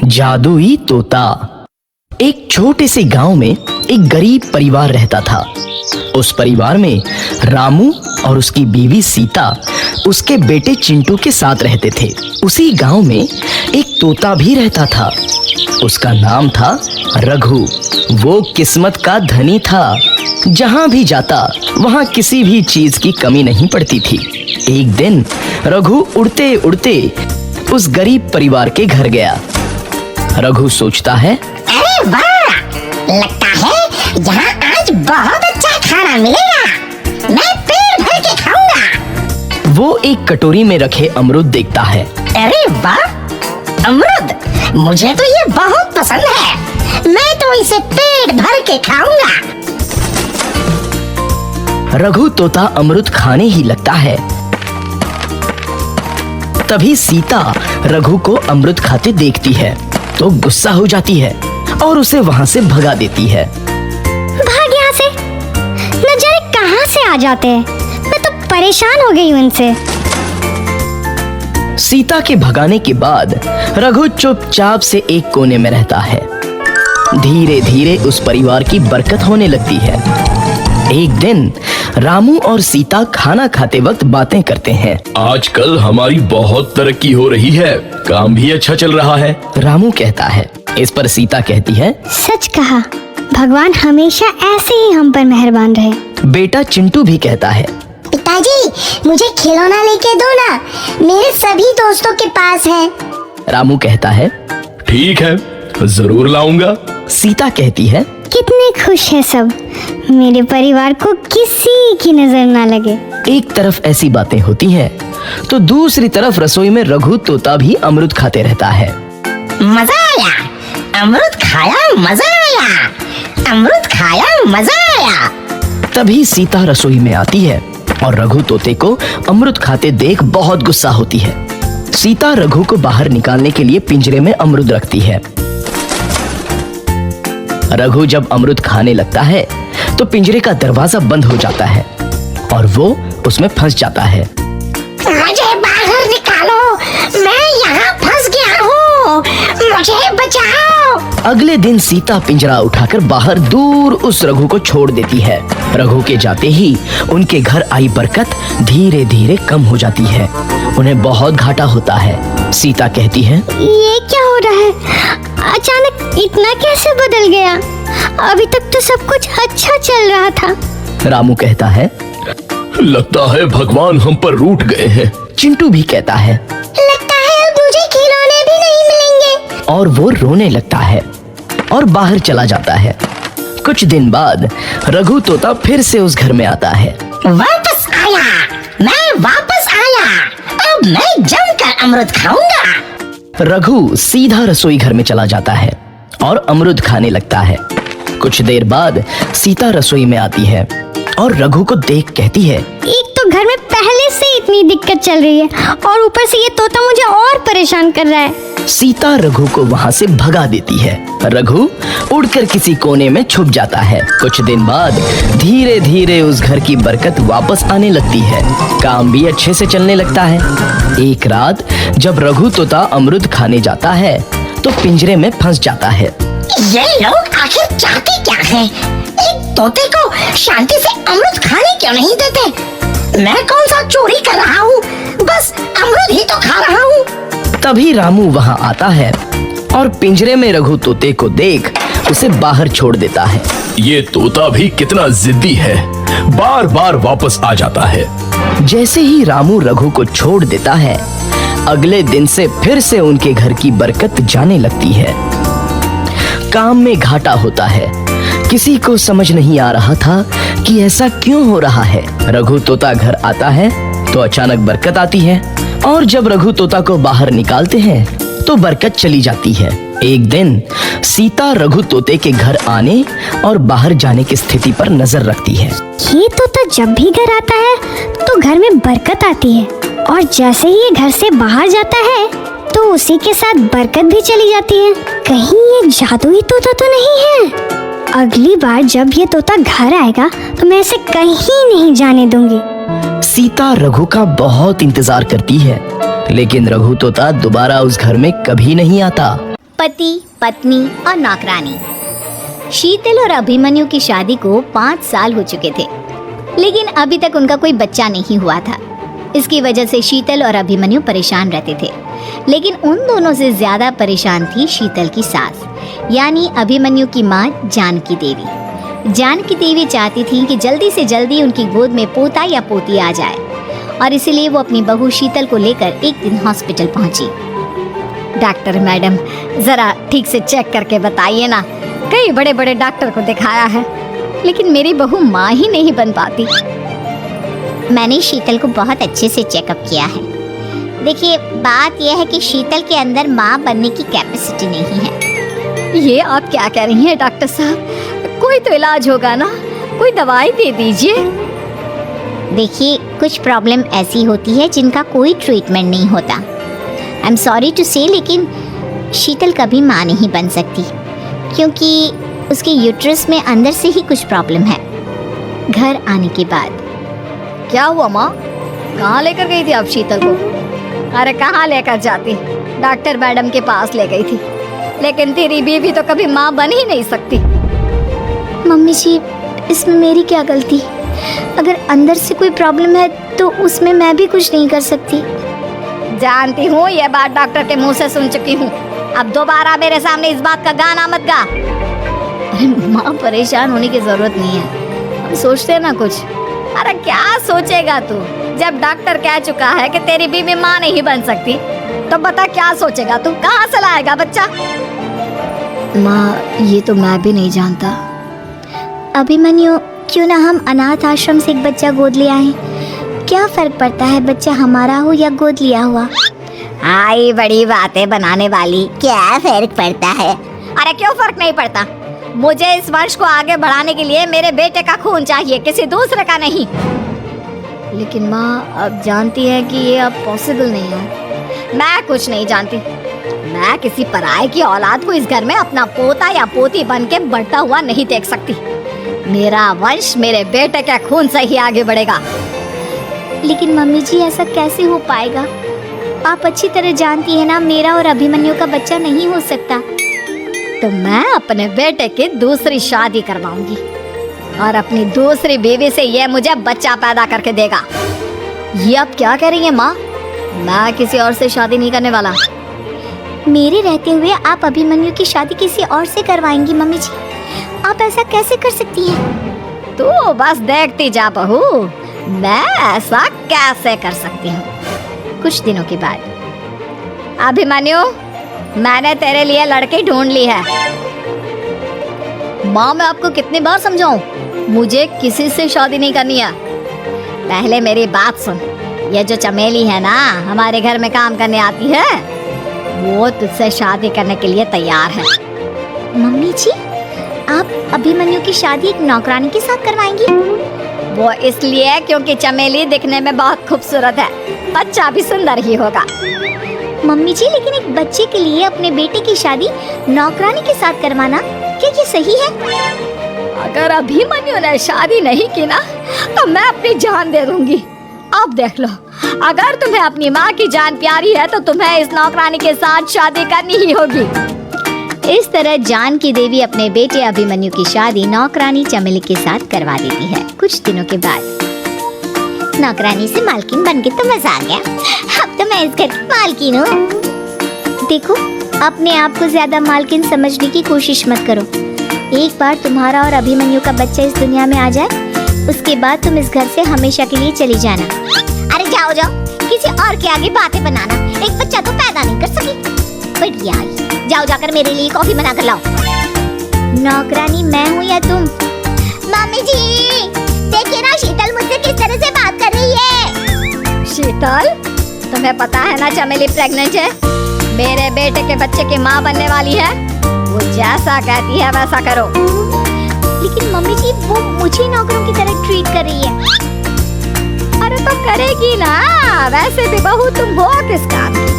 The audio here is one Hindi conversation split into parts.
जादुई तोता। एक छोटे से गांव में एक गरीब परिवार रहता था। उस परिवार में रामू और उसकी बीवी सीता उसके बेटे चिंटू के साथ रहते थे। उसी गांव में एक तोता भी रहता था। उसका नाम था रघु। वो किस्मत का धनी था। जहां भी जाता वहां किसी भी चीज की कमी नहीं पड़ती थी। एक दिन रघु उड़ते उड़ते उस गरीब परिवार के घर गया। रघु सोचता है, अरे वाह, लगता है यहाँ आज बहुत अच्छा खाना मिलेगा। मैं पेट भर के खाऊंगा। वो एक कटोरी में रखे अमरूद देखता है। अरे वाह, अमरूद, मुझे तो ये बहुत पसंद है। मैं तो इसे पेट भर के खाऊंगा। रघु तोता अमरूद खाने ही लगता है। तभी सीता रघु को अमरूद खाते देखती है तो गुस्सा हो जाती है और उसे वहां से भगा देती है। भाग यहाँ से, न जाने कहां से आ जाते हैं। मैं तो परेशान हो गई हूँ इनसे। सीता के भगाने के बाद रघु चुपचाप से एक कोने में रहता है। धीरे धीरे उस परिवार की बरकत होने लगती है। एक दिन रामू और सीता खाना खाते वक्त बातें करते हैं। आजकल हमारी बहुत तरक्की हो रही है, काम भी अच्छा चल रहा है। रामू कहता है। इस पर सीता कहती है, सच कहा, भगवान हमेशा ऐसे ही हम पर मेहरबान रहे। बेटा चिंटू भी कहता है, पिताजी, मुझे खिलौना लेके दो ना, मेरे सभी दोस्तों के पास है। रामू कहता है, ठीक है, जरूर लाऊंगा। सीता कहती है, कितने खुश है सब, मेरे परिवार को किसी की नजर ना लगे। एक तरफ ऐसी बातें होती हैं, तो दूसरी तरफ रसोई में रघु तोता भी अमरूद खाते रहता है। मजा आया, अमरूद खाया, मजा आया, अमरूद खाया, मजा आया। तभी सीता रसोई में आती है और रघु तोते को अमरूद खाते देख बहुत गुस्सा होती है। सीता रघु को बाहर निकालने के लिए पिंजरे में अमरूद रखती है। रघु जब अमरूद खाने लगता है तो पिंजरे का दरवाजा बंद हो जाता है और वो उसमें फंस जाता है। मुझे बाहर निकालो, मैं यहाँ फंस गया हूँ, मुझे बचाओ। अगले दिन सीता पिंजरा उठाकर बाहर दूर उस रघु को छोड़ देती है। रघु के जाते ही उनके घर आई बरकत धीरे धीरे कम हो जाती है। उन्हें बहुत घाटा होता है। सीता कहती है, ये क्या हो रहा है, अचानक इतना कैसे बदल गया? अभी तक तो सब कुछ अच्छा चल रहा था। रामू कहता है, लगता है भगवान हम पर रूठ गए हैं। चिंटू भी कहता है, लगता है अब मुझे खिलौने भी नहीं मिलेंगे। और वो रोने लगता है और बाहर चला जाता है। कुछ दिन बाद रघु तोता फिर से उस घर में आता है। वापस आया, मैं वापस आया, अब मैं जमकर अमरूद खाऊंगा। रघु सीधा रसोई घर में चला जाता है और अमरूद खाने लगता है। कुछ देर बाद सीता रसोई में आती है और रघु को देख कहती है, एक तो घर में पहले से इतनी दिक्कत चल रही है और ऊपर से ये तोता मुझे और परेशान कर रहा है। सीता रघु को वहाँ से भगा देती है। रघु उड़कर किसी कोने में छुप जाता है। कुछ दिन बाद धीरे धीरे उस घर की बरकत वापस आने लगती है। काम भी अच्छे से चलने लगता है। एक रात जब रघु तोता अमरूद खाने जाता है तो पिंजरे में फंस जाता है। ये लोग आखिर चाहते क्या हैं? एक तोते को शांति से अमरूद खाने क्यों नहीं देते? मैं कौन सा चोरी कर रहा हूँ? बस अमरूद ही तो खा रहा हूँ। तभी रामू वहाँ आता है और पिंजरे में रघु तोते को देख उसे बाहर छोड़ देता है। ये तोता भी कितना जिद्दी है, बार बार वापस आ जाता है। जैसे ही रामू रघु को छोड़ देता है, अगले दिन से फिर से उनके घर की बरकत जाने लगती है। काम में घाटा होता है। किसी को समझ नहीं आ रहा था कि ऐसा क्यों हो रहा है। रघु तोता घर आता है तो अचानक बरकत आती है और जब रघु तोता को बाहर निकालते हैं तो बरकत चली जाती है। एक दिन सीता रघु तोते के घर आने और बाहर जाने की स्थिति पर नजर रखती है। ये तोता जब भी घर आता है तो घर में बरकत आती है और जैसे ही ये घर से बाहर जाता है तो उसी के साथ बरकत भी चली जाती है। कहीं ये जादुई तोता तो नहीं है? अगली बार जब ये तोता घर आएगा तो मैं इसे कहीं नहीं जाने दूंगी। सीता रघु का बहुत इंतजार करती है, लेकिन रघु तोता दोबारा उस घर में कभी नहीं आता। पति, पत्नी और नौकरानी। शीतल और अभिमन्यु की शादी को 5 साल हो चुके थे, लेकिन अभी तक उनका कोई बच्चा नहीं हुआ था। इसकी वजह से शीतल और अभिमन्यु परेशान रहते थे, लेकिन उन दोनों से ज्यादा परेशान थी शीतल की सास, यानी अभिमन्यु की माँ जानकी देवी। जानकी देवी चाहती थी कि जल्दी से जल्दी उनकी गोद में पोता या पोती आ जाए, और इसीलिए वो अपनी बहू शीतल को लेकर एक दिन हॉस्पिटल पहुंची। डॉक्टर मैडम, जरा ठीक से चेक करके बताइए ना, कई बड़े बड़े डॉक्टर को दिखाया है, लेकिन मेरी बहू माँ ही नहीं बन पाती। मैंने शीतल को बहुत अच्छे से चेकअप किया है। देखिए, बात यह है कि शीतल के अंदर माँ बनने की कैपेसिटी नहीं है। ये आप क्या कह रही हैं डॉक्टर साहब? कोई तो इलाज होगा ना, कोई दवाई दे दीजिए। देखिए, कुछ प्रॉब्लम ऐसी होती है जिनका कोई ट्रीटमेंट नहीं होता। आई एम सॉरी टू से, लेकिन शीतल कभी माँ नहीं बन सकती, क्योंकि उसके यूट्रस में अंदर से ही कुछ प्रॉब्लम है। घर आने के बाद क्या हुआ माँ? कहाँ लेकर गई थी आप शीतल को? अरे कहाँ लेकर जाती, डॉक्टर मैडम के पास ले गई थी, लेकिन तेरी बीवी तो कभी माँ बन ही नहीं सकती। मम्मी जी, इसमें मेरी क्या गलती? अगर अंदर से कोई प्रॉब्लम है तो उसमें मैं भी कुछ नहीं कर सकती। जानती हूँ, ये बात डॉक्टर के मुंह से सुन चुकी हूँ। अब दोबारा मेरे सामने इस बात का गाना मत गा। अरे माँ, परेशान होने की जरूरत नहीं है, हम सोचते हैं ना कुछ। अरे क्या सोचेगा तू, जब डॉक्टर कह चुका है कि तेरी बीवी माँ नहीं बन सकती, तो बता क्या सोचेगा तू? कहाँ से लाएगा बच्चा? माँ, ये तो मैं भी नहीं जानता। अभिमन्यु, क्यों ना हम अनाथ आश्रम से एक बच्चा गोद ले आए? क्या फर्क पड़ता है बच्चा हमारा हो या गोद लिया हुआ? आई बड़ी बातें बनाने वाली, क्या फर्क पड़ता है? अरे क्यों फर्क नहीं पड़ता? मुझे इस वंश को आगे बढ़ाने के लिए मेरे बेटे का खून चाहिए, किसी दूसरे का नहीं। लेकिन माँ, आप जानती हैं कि ये अब पॉसिबल नहीं है। मैं कुछ नहीं जानती। मैं किसी पराये की औलाद को इस घर में अपना पोता या पोती बन के बढ़ता हुआ नहीं देख सकती। मेरा वंश मेरे बेटे के खून से ही आगे बढ़ेगा। लेकिन मम्मी जी, ऐसा कैसे हो पाएगा? आप अच्छी तरह जानती है ना, मेरा और अभिमन्यु का बच्चा नहीं हो सकता। तो मैं अपने बेटे की दूसरी शादी करवाऊंगी, और अपनी दूसरी बीवी से ये मुझे बच्चा पैदा करके देगा। ये आप क्या कह रही हैं माँ? मैं किसी और से शादी नहीं करने वाला। मेरे रहते हुए आप अभिमन्यु की शादी किसी और से करवाएंगी? मम्मी जी, आप ऐसा कैसे कर सकती हैं? तू बस देखती जा बहू, मैं ऐसा कैसे कर सकती हूँ। कुछ दिनों के बाद, अभिमन्यु, मैंने तेरे लिए लड़की ढूंढ ली है। माँ, मैं आपको कितनी बार समझाऊं, मुझे किसी से शादी नहीं करनी है। पहले मेरी बात सुन। ये जो चमेली है ना, हमारे घर में काम करने आती है, वो तुझसे शादी करने के लिए तैयार है। मम्मी जी, आप अभिमन्यु की शादी एक नौकरानी के साथ करवाएंगी? वो इसलिए क्योंकि चमेली दिखने में बहुत खूबसूरत है, बच्चा भी सुंदर ही होगा। मम्मी जी, लेकिन एक बच्चे के लिए अपने बेटे की शादी नौकरानी के साथ करवाना, क्या ये सही है? अगर अभिमन्यु ने शादी नहीं की ना, तो मैं अपनी जान दे दूंगी। अब देख लो, अगर तुम्हें अपनी माँ की जान प्यारी है तो तुम्हें इस नौकरानी के साथ शादी करनी ही होगी। इस तरह जानकी देवी अपने बेटे अभिमन्यु की शादी नौकरानी चमेली के साथ करवा देती है। कुछ दिनों के बाद, नौकरानी से मालकिन बन के तो मजा आ गया। अब तो मैं इस घर की मालकिन हूँ। देखो, अपने आप को ज्यादा मालकिन समझने की कोशिश मत करो। एक बार तुम्हारा और अभिमन्यु का बच्चा इस दुनिया में आ जाए, उसके बाद तुम इस घर से हमेशा के लिए चली जाना। अरे जाओ जाओ, किसी और के आगे बातें बनाना। एक बच्चा तो पैदा नहीं कर सकी। बढ़िया, जाओ जाकर मेरे लिए कॉफी बना कर लाओ। नौकरानी मैं हूँ या तुम? मम्मी जी, देखिए ना शीतल मुझसे किस तरह से बात कर रही है। शीतल, तुम्हें पता है ना चमेली प्रेग्नेंट है, मेरे बेटे के बच्चे की माँ बनने वाली है। वो जैसा कहती है वैसा करो। लेकिन मम्मी जी, वो मुझे नौकरों की तरह ट्रीट कर रही है। अरे तो करेगी ना, वैसे भी बहू तुम हो किस काम की?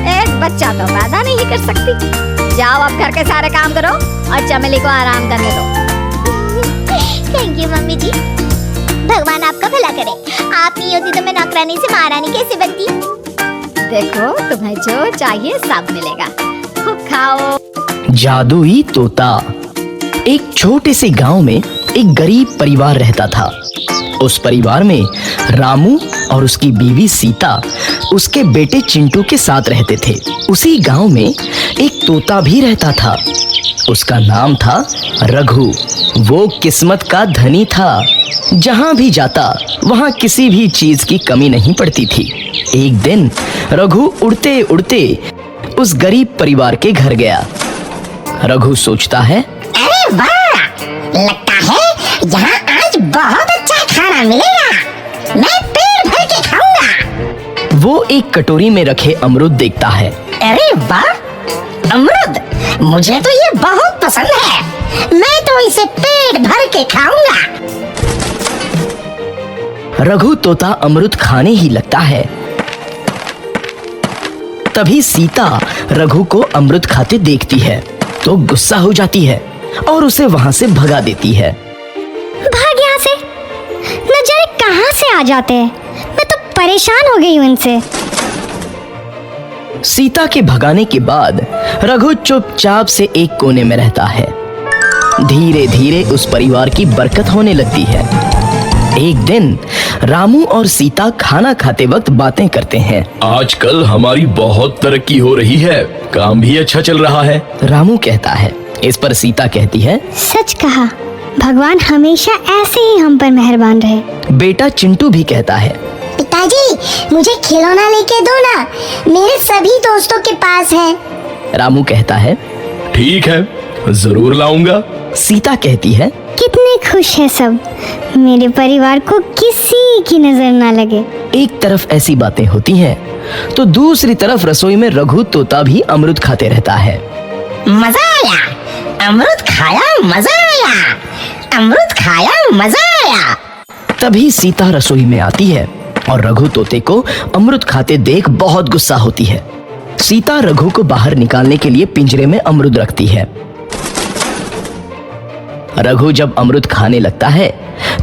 एक बच्चा तो पैदा नहीं कर सकती। जाओ अब घर के सारे काम करो और चमेली को आराम करने दो। थैंक यू मम्मी जी, भगवान आपका भला करे। आप नहीं होती तो मैं नौकरानी से महारानी कैसे बनती। देखो, तुम्हें जो चाहिए सब मिलेगा। खूब खाओ। जादुई तोता। एक छोटे से गांव में एक गरीब परिवार रहता था। उस परिवार में रामू और उसकी बीवी सीता उसके बेटे चिंटू के साथ रहते थे। उसी गांव में एक तोता भी रहता था। उसका नाम था रघु। वो किस्मत का धनी था। जहां भी जाता वहां किसी भी चीज की कमी नहीं पड़ती थी। एक दिन रघु उड़ते उड़ते उस गरीब परिवार के घर गया। रघु सोचता है, अरे वाह, लगता है यहाँ आज बहुत अच्छा खाना मिलेगा। मैं पेट भर के खाऊंगा। वो एक कटोरी में रखे अमरूद देखता है। अरे वाह, अमरूद, मुझे तो ये बहुत पसंद है। मैं तो इसे पेट भर के खाऊंगा। रघु तोता अमरूद खाने ही लगता है। तभी सीता रघु को अमरूद खाते देखती है तो गुस्सा हो जाती है और उसे वहां से भगा देती है। भाग यहाँ से, न जाने कहां से आ जाते हैं। मैं तो परेशान हो गई हूँ इनसे। सीता के भगाने के बाद रघु चुपचाप से एक कोने में रहता है। धीरे धीरे उस परिवार की बरकत होने लगती है। एक दिन रामू और सीता खाना खाते वक्त बातें करते हैं। आजकल हमारी बहुत तरक्की हो रही है, काम भी अच्छा चल रहा है। रामू कहता है। इस पर सीता कहती है, सच कहा, भगवान हमेशा ऐसे ही हम पर मेहरबान रहे। बेटा चिंटू भी कहता है, पिताजी, मुझे खिलौना लेके दो ना, मेरे सभी दोस्तों के पास है। रामू कहता है, ठीक है, जरूर लाऊंगा। सीता कहती है, कितने खुश है सब, मेरे परिवार को किसी की नजर ना लगे। एक तरफ ऐसी बातें होती हैं तो दूसरी तरफ रसोई में रघु तोता भी अमरूद खाते रहता है। मजा आया, अमरूद खाया, मजा आया, अमरूद खाया, मजा आया। तभी सीता रसोई में आती है और रघु तोते को अमरूद खाते देख बहुत गुस्सा होती है। सीता रघु को बाहर निकालने के लिए पिंजरे में अमरूद रखती है। रघु जब अमरूद खाने लगता है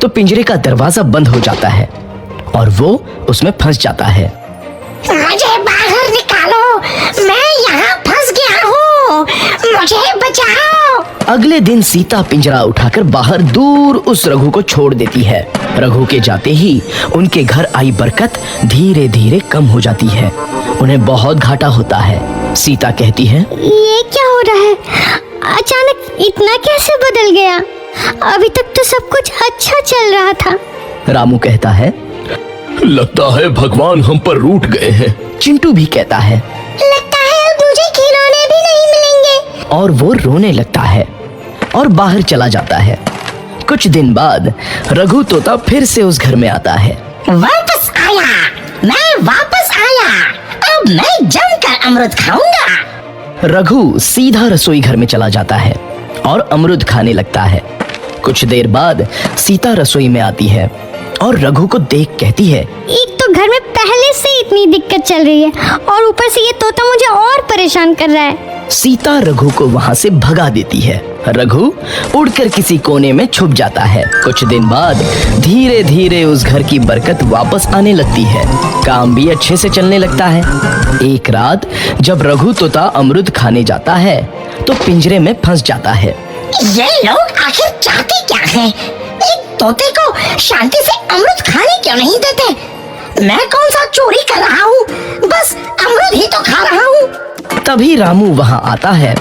तो पिंजरे का दरवाजा बंद हो जाता है और वो उसमें फंस जाता है। मुझे बाहर निकालो, मैं यहाँ फंस गया हूँ, मुझे बचाओ। अगले दिन सीता पिंजरा उठाकर बाहर दूर उस रघु को छोड़ देती है। रघु के जाते ही उनके घर आई बरकत धीरे धीरे कम हो जाती है। उन्हें बहुत घाटा होता है। सीता कहती है, ये क्या हो रहा है, अचानक इतना कैसे बदल गया? अभी तक तो सब कुछ अच्छा चल रहा था। रामू कहता है, लगता है भगवान हम पर रूठ गए हैं। चिंटू भी कहता है, लगता है अब मुझे खिलौने भी नहीं मिलेंगे। और वो रोने लगता है और बाहर चला जाता है। कुछ दिन बाद रघु तोता फिर से उस घर में आता है। वापस आया, मैं वापस आया, अब मैं जमकर अमरूद खाऊंगा। रघु सीधा रसोई घर में चला जाता है और अमरूद खाने लगता है। कुछ देर बाद सीता रसोई में आती है और रघु को देख कहती है, एक तो घर में पहले से इतनी दिक्कत चल रही है और ऊपर से ये तोता मुझे और परेशान कर रहा है। सीता रघु को वहां से भगा देती है। रघु उड़कर किसी कोने में छुप जाता है। कुछ दिन बाद धीरे धीरे उस घर की बरकत वापस आने लगती है। काम भी अच्छे से चलने लगता है। एक रात जब रघु तोता अमरूद खाने जाता है तो पिंजरे में फंस जाता है। ये लोग आखिर चाहते क्या हैं? एक तोते को शांति से अमरूद खाने क्यों नहीं देते? मैं कौन सा चोरी कर रहा हूँ? बस अमरूद ही तो खा रहा हूँ। तभी रामू वहां आता है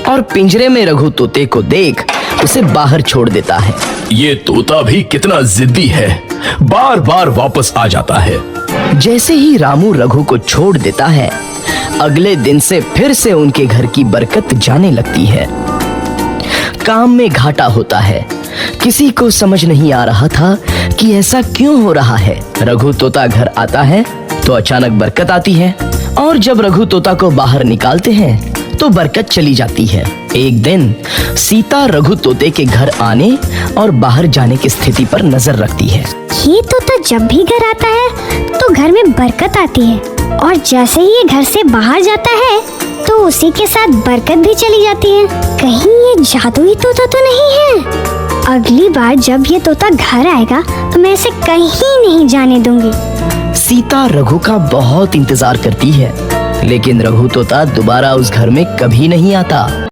और पिंजरे में रघु तोते को देख उसे बाहर छोड़ देता है। ये तोता भी कितना जिद्दी है, बार बार वापस आ जाता है। जैसे ही रामू रघु को छोड़ देता है, अगले दिन से फिर से उनके घर की बरकत जाने लगती है। काम में घाटा होता है। किसी को समझ नहीं आ रहा था कि ऐसा क्यों हो रहा है। रघु तोता घर आता है तो अचानक बरकत आती है और जब रघु तोता को बाहर निकालते हैं तो बरकत चली जाती है। एक दिन सीता रघु तोते के घर आने और बाहर जाने की स्थिति पर नजर रखती है। ये तोता जब भी घर आता है तो घर में बरकत आती है और जैसे ही ये घर से बाहर जाता है तो उसी के साथ बरकत भी चली जाती है। कहीं ये जादुई तोता तो नहीं है? अगली बार जब ये तोता घर आएगा तो मैं इसे कहीं नहीं जाने दूंगी। सीता रघु का बहुत इंतजार करती है, लेकिन रघु तोता दोबारा उस घर में कभी नहीं आता।